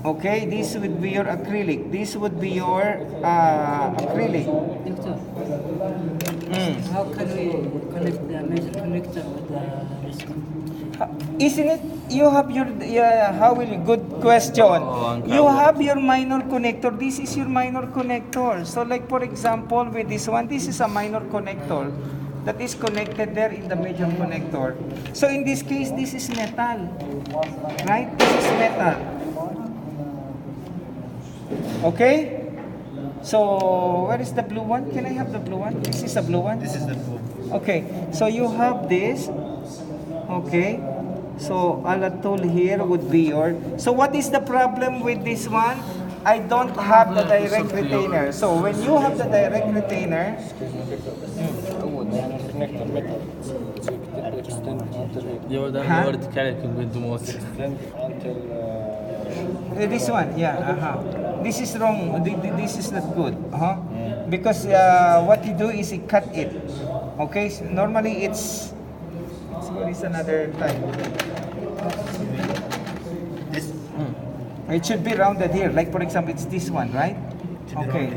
Okay, this would be your acrylic. This would be your acrylic. Doctor, how can we connect the major connector with the receiver? Isn't it? You have your how will you? Good question. You have your minor connector. This is your minor connector. So like for example with this one, this is a minor connector that is connected there in the major connector. So in this case, this is metal, right? This is metal. Okay. So where is the blue one? Can I have the blue one? This is the blue one. This is the blue. Okay. So you have this. Okay. So alatol here would be your. So what is the problem with this one? I don't have the direct retainer. So when you have the direct retainer, this one, yeah, this is wrong. This is not good, because what you do is you cut it. Okay, so normally it's what is another type? This. It should be rounded here. Like for example, it's this one, right? Okay.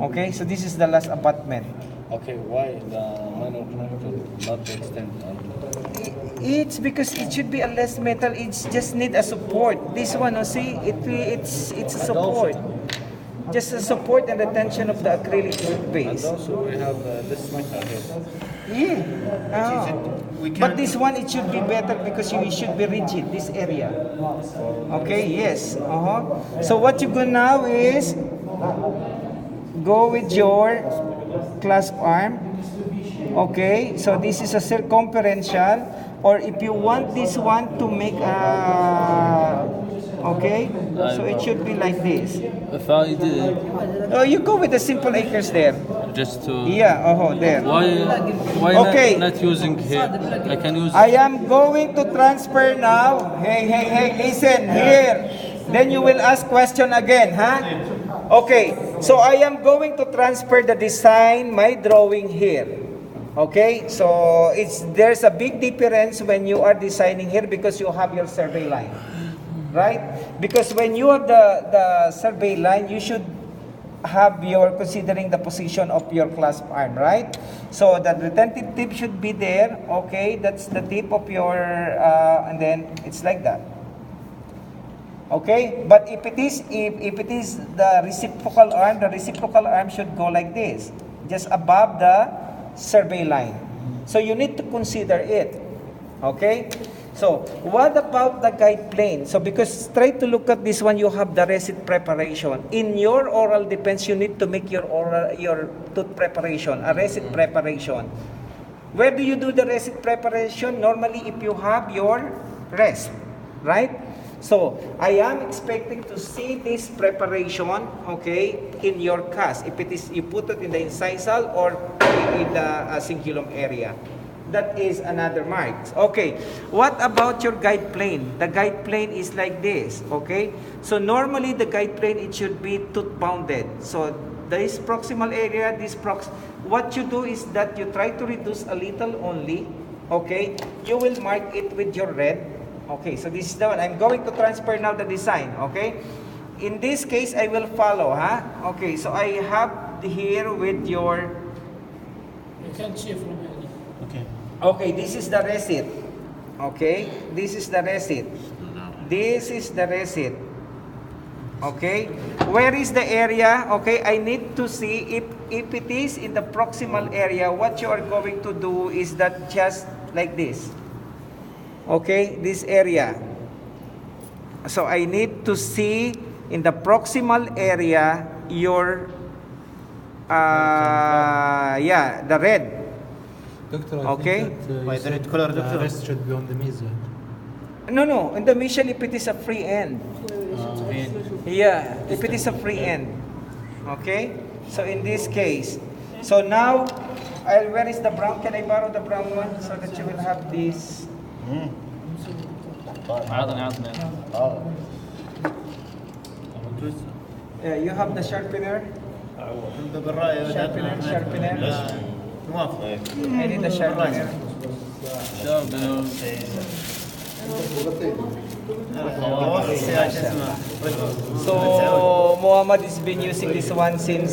Okay, so this is the last abutment. Okay, why the minor connector not extend? It's because it should be a less metal. It's just need a support. This one, see, it's a support. Just a support and the tension of the acrylic base. And also we have this metal here. Yeah. But this one, it should be better because it should be rigid, this area. Okay, yes. So what you go now is go with your clasp arm. Okay, so this is a circumferential, or if you want this one to make a, okay, so it should be like this. If I did Oh, you go with the simple acres there. just to Yeah, there. why Okay. not using here? I can use I am going to transfer now. Hey, listen here. Then you will ask question again, huh? Okay, so I am going to transfer the design, my drawing here. Okay, so there's a big difference when you are designing here because you have your survey line, right? Because when you have the survey line, you should have your considering the position of your clasp arm, right? So the retentive tip should be there. Okay, that's the tip of your and then it's like that. Okay, but if it is the reciprocal arm should go like this, just above the survey line. So you need to consider it. Okay. So what about the guide plane? So because try to look at this one, you have the receipt preparation. In your oral defense, you need to make your tooth preparation, a receipt preparation. Where do you do the receipt preparation? Normally, if you have your rest, right? So I am expecting to see this preparation, okay, in your cast. If it is, you put it in the incisal or in the cingulum area. That is another mark. Okay, what about your guide plane? The guide plane is like this, okay? So normally the guide plane, it should be tooth bounded. So this proximal area, what you do is that you try to reduce a little only, okay? You will mark it with your red. Okay, so this is the one. I'm going to transfer now the design, okay? In this case, I will follow, huh? Okay, so I have here with your... You can see from here. Okay. Okay, this is the receipt. Okay, this is the receipt. This is the receipt. Okay, where is the area? Okay, I need to see if it is in the proximal area, what you are going to do is that just like this. Okay, this area. So I need to see in the proximal area your the red. Doctor, Okay. Why the red color, doctor? The rest should be on the mesa. No, in the mission if it is a free end. Yeah, if it is a free end. Okay? So in this case, so now, where is the brown? Can I borrow the brown one so that you will have this? عطني You have the sharpener? بالرايه Sharpener. موافق. I need the sharpener. شاب واحد سياج اسمه So Muhammad has been using this one since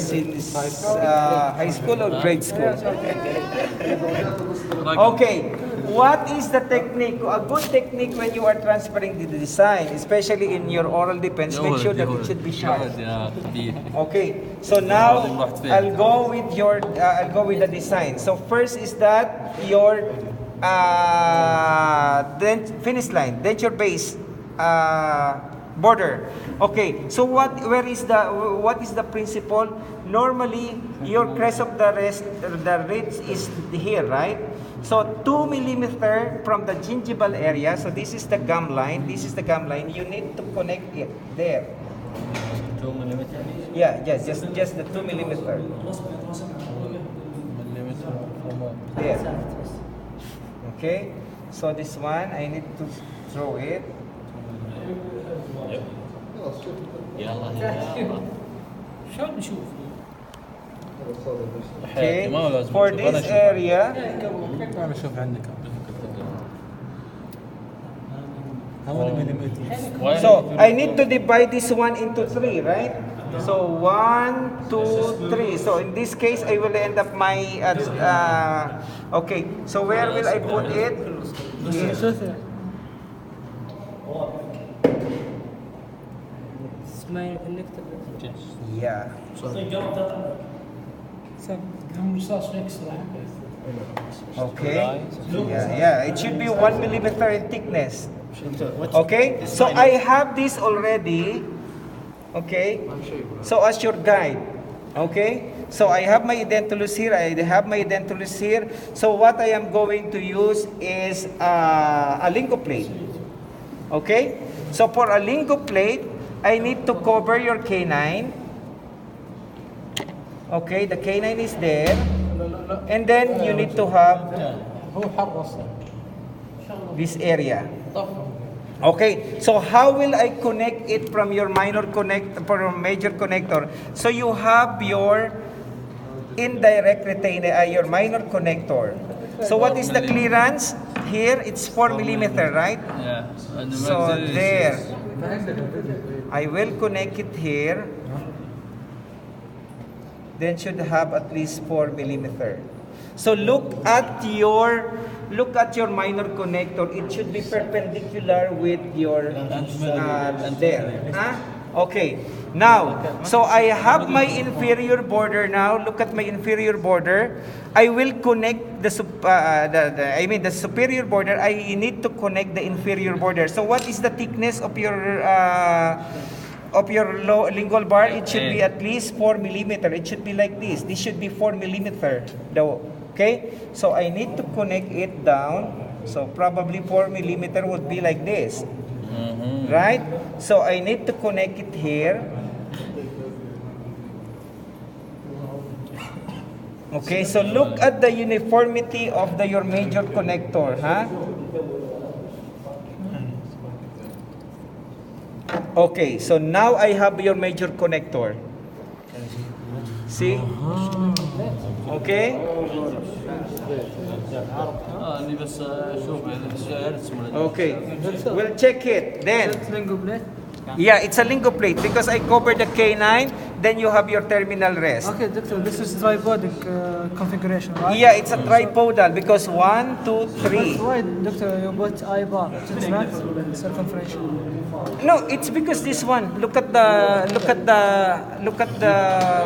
high school or grade school. Okay, what is the technique? A good technique when you are transferring the design, especially in your oral defense, make sure that it should be sharp. يا خبيث. Okay, so now I'll go with the design. So first is that your finish line, then your base border. Okay, so what is the principle? Normally, your crest of the ridge is here, right? So 2 millimeter from the gingival area. So this is the gum line. This is the gum line. You need to connect it there. 2 millimeter. Yeah, yes, just the 2 millimeter. Millimeter from what? There. Okay. So this one, I need to throw it. يلا يلا. شلون نشوف؟ Okay. ما هو لازم For تشوف، أنا this أشوف. area, انا اشوف عندك how many millimeters? Why- so I need to divide this one into 3, right? So 1, 2, 3. So in this case, I will end up my okay. So where will I put it? Here. اسمه كونكتر. Yeah. Okay. Yeah. It should be 1 millimeter in thickness. Okay. So I have this already. Okay. So as your guide. Okay. So I have my edentulus here. I have my edentulus here. So what I am going to use is a lingo plate. Okay. So for a lingo plate, I need to cover your canine. Okay, the canine is there. And then you need to have this area. Okay, so how will I connect it from your major connector? So you have your indirect retainer, your minor connector. So what is the clearance? Here, it's 4 millimeter, right? Yeah. And the So maxillary is- there, I will connect it here. Then should have at least 4 millimeter. So look at your minor connector. It should be perpendicular with your there. Huh? Okay. Now, so I have my inferior border now. Look at my inferior border. I will connect the superior border. I need to connect the inferior border. So what is the thickness of your lingual bar? It should be at least 4 millimeter. It should be like this. This should be 4 millimeter. Okay? So I need to connect it down. So probably 4 millimeter would be like this. Right? So I need to connect it here. Okay, so look at the uniformity of your major connector, huh? Okay, so now I have your major connector. See? Okay? اني بس اشوف ارسم Okay. We'll check it. Then, lingo plate. yeah, it's a lingo plate because I covered the canine, then you have your terminal rest. Okay, doctor, this is tripodic configuration, right? Yeah, it's a tripodal because 1, 2, 3. Why, doctor, you put I bar? It's not circumferential. No, it's because this one. Look at the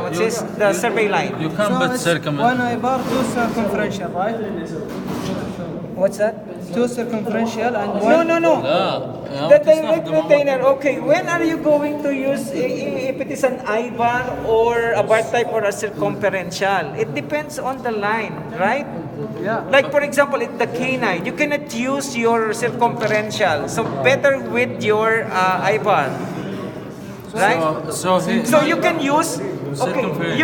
what's this? The survey line. You can put it's circum. one I bar, two circumferential, right? What's that? Two circumferential and No, one. no, no. لا The direct retainer. Okay, when are you going to use if it is an I-bar or a bar type or a circumferential? It depends on the line, right? Yeah. Like for example, the canine, you cannot use your circumferential. So better with your I-bar, right? So So you can use. Okay, Circumferential.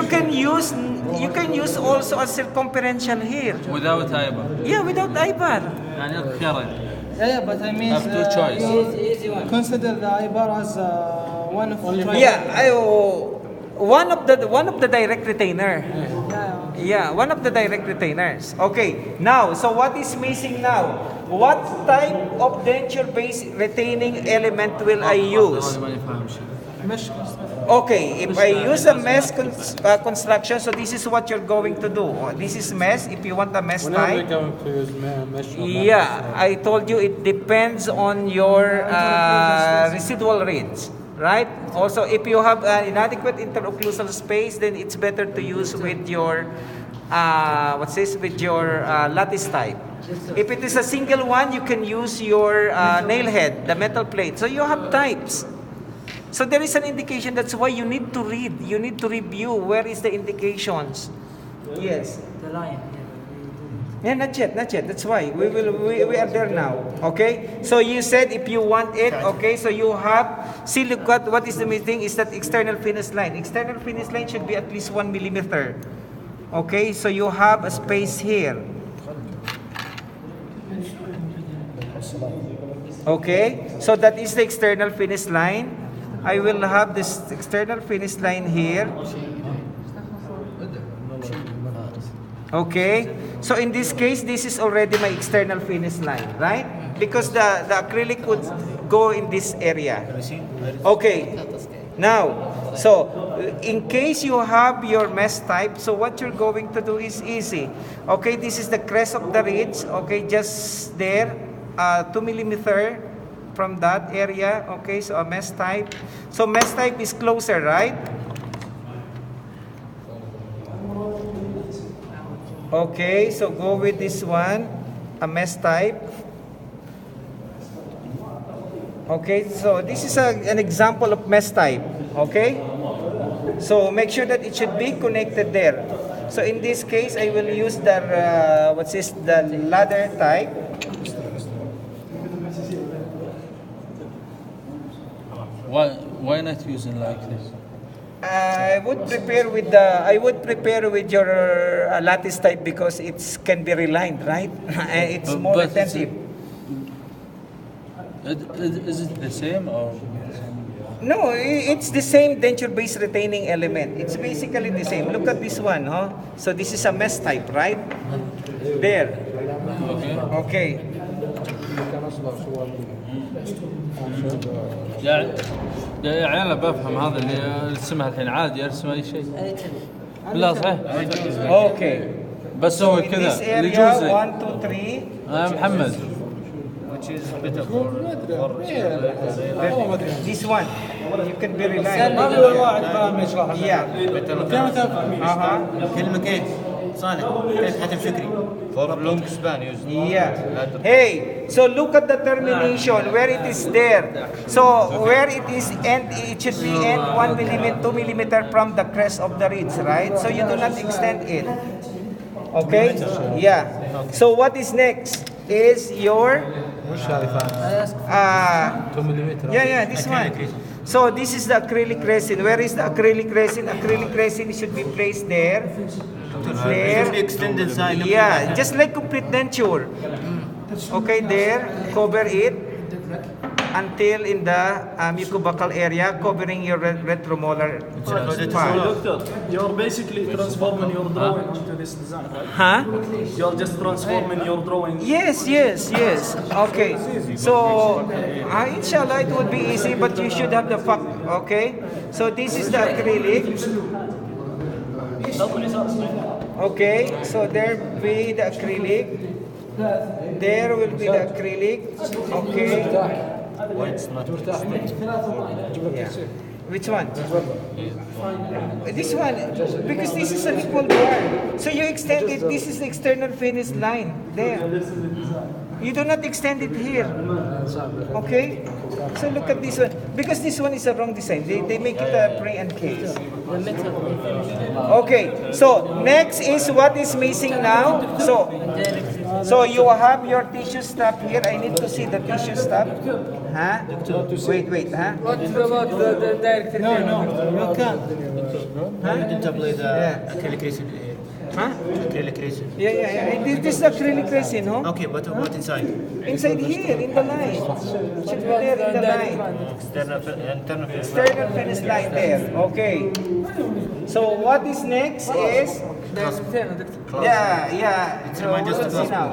you can use also a circumferential here. without ايبر Yeah, without I-bar. يعني لك خيارين. Yeah, but I mean, Have two choice. Easy one. consider the I bar as one of the Yeah, one of the direct retainer. Yeah, Yeah, one of the direct retainers. Okay, now, so what is missing now? What type of denture-based retaining element will I use? هذا ماني فاهم شيء. مش Okay, if I use a mesh construction, so this is what you're going to do. This is mesh, if you want a mesh When are we type. going to use mesh? or not? Yeah, I told you it depends on your residual range, right? Also, if you have an inadequate interocclusal space, then it's better to use with your with your lattice type. If it is a single one, you can use your nail head, the metal plate. So you have types. So there is an indication. That's why you need to read. You need to review where is the indications. Yes. the line. Yeah, not yet. That's why we are there now. Okay. So you said if you want it, okay. So you have. See, look what is the main thing is that external finish line. External finish line should be at least 1 millimeter. Okay. So you have a space here. Okay. So that is the external finish line. I will have this external finish line here. Okay. So in this case, this is already my external finish line, right? Because the acrylic would go in this area. Okay. Now, so in case you have your mesh type, so what you're going to do is easy. Okay, this is the crest of the ridge. Okay, just there, 2 millimeter. From that area, okay, so a mesh type. So mesh type is closer, right? Okay, so go with this one, a mesh type. Okay, so this is an example of mesh type, okay? So make sure that it should be connected there. So in this case, I will use the, the ladder type. Why not using like this? I would prepare with your lattice type because it can be relined, right? It's more But attentive. Is it the same or? No, it's the same denture-based retaining element. It's basically the same. Look at this one, huh? So this is a mesh type, right? There. Okay. Okay. يا عيال بفهم هذا اللي ارسمها الحين عادي ارسم اي شيء. لا صحيح. Okay. بس هو In this كذا اللي area, يجوز. 1, 2, 3. محمد. which is better for This one, you can be reliant. ما في ولا واحد فاهم يشرح لنا. Yeah. كلمة كيف صالح كيف حاتم شكري for long span used. Yeah. Hey, so look at the termination where it is there. So where it is end, it should be end 1 millimeter, 2 millimeter from the crest of the ridge, right? So you do not extend it. Okay? Yeah. So what is next is your وش هذه فاهم؟ 2 ملم. yeah, this one. So this is the acrylic resin. Where is the acrylic resin? Acrylic resin should be placed there. There. Usually extend inside. Yeah, just like complete denture. Okay, there, cover it until in the mucobuccal area, covering your retromolar part. Doctor, you're basically transforming your drawing into this design, right? Huh? You're just transforming your drawing. Yes. Okay. So, inshallah, it would be easy, but you should have the fact. Okay. So this is the acrylic. Okay. So there will be the acrylic. There will be the acrylic. Okay. Yeah. Which one? This one, because this is an equal bar. So you extend it, this is the external finish line, there. You do not extend it here. Okay? So look at this one. Because this one is a wrong design. They make it a pre and case. Okay, so next is what is missing now. So you have your tissue strap here. I need to see the tissue strap. Huh? Wait, huh? What about the direct No, you can't. You didn't apply the Yeah. acrylic resin. Huh? Acrylic resin. Yeah. This is acrylic resin, huh? Okay, but what inside? Inside here, in the line. Should be there in the line. Internal External finish line there. Okay. So what is next is دايرتين يا دكتور. Yeah. So remind us we'll to see go. now.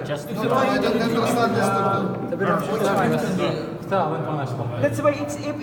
Just اختار انت وانا اشرح. That's why it's if